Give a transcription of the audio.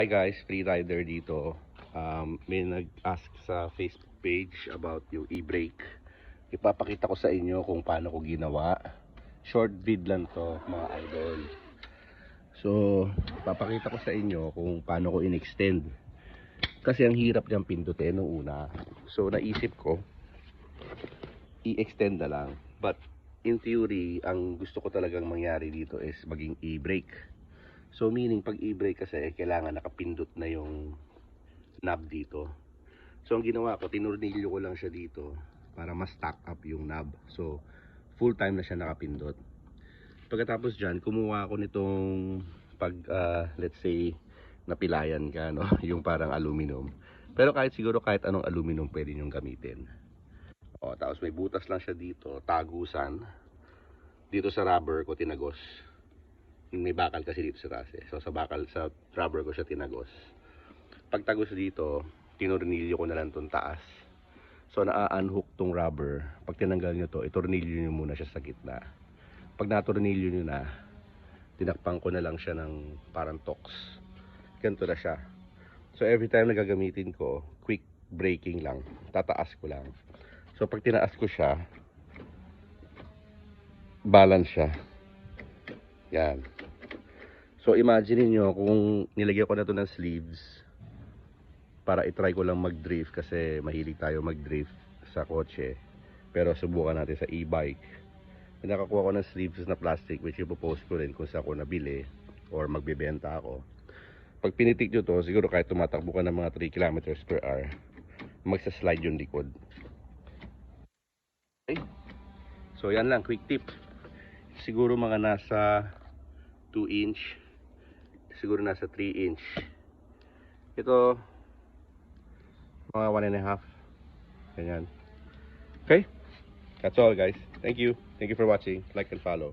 Hi guys, free rider dito. May nag-ask sa Facebook page about yung e-brake. Ipapakita ko sa inyo kung paano ko ginawa. Short vid lang to mga idol. So, ipapakita ko sa inyo kung paano ko in-extend. Kasi ang hirap niyang pindutin nung una. So, naisip ko, i-extend na lang. But, in theory, ang gusto ko talagang mangyari dito is maging e-brake. So meaning pag e-brake kasi kailangan nakapindot na yung knob dito. So ang ginawa ko, tinurnilyo ko lang siya dito para mas stack up yung knob. So full time na siya nakapindot. Pagkatapos dyan, kumuha ako nitong pag let's say napilayan ka, no? Yung parang aluminum. Pero siguro kahit anong aluminum pwede nyo gamitin. O, tapos may butas lang siya dito, tagusan. Dito sa rubber ko tinagos. May bakal kasi dito sa taas eh. So sa rubber ko siya tinagos. Pagtagos dito, tinurnilyo ko na lang tong taas. So na-unhook tong rubber. Pag tinanggal nyo to, itornilyo nyo muna siya sa gitna. Pag natornilyo nyo na, tinakpan ko na lang siya ng parang tox. Ganito na siya. So every time na gagamitin ko, quick braking lang. Tataas ko lang. So pag tinaas ko siya, balance siya. Yan. So imagine niyo kung nilagyan ko na to ng sleeves para i-try ko lang mag-drift kasi mahilig tayo mag-drift sa kotse. Pero subukan natin sa e-bike. Nakakuha ko ng sleeves na plastic which ipopost ko rin kung saan ko nabili or magbebenta ako. Pag pinitik nyo to, siguro kahit tumatakbo ka ng mga 3 kilometers per hour, magsa-slide yung likod. Okay? So yan lang, quick tip. Siguro mga nasa 2 inch, siguro nasa 3 inch. Ito, mga 1.5. Ganyan. Okay? That's all guys. Thank you. Thank you for watching. Like and follow.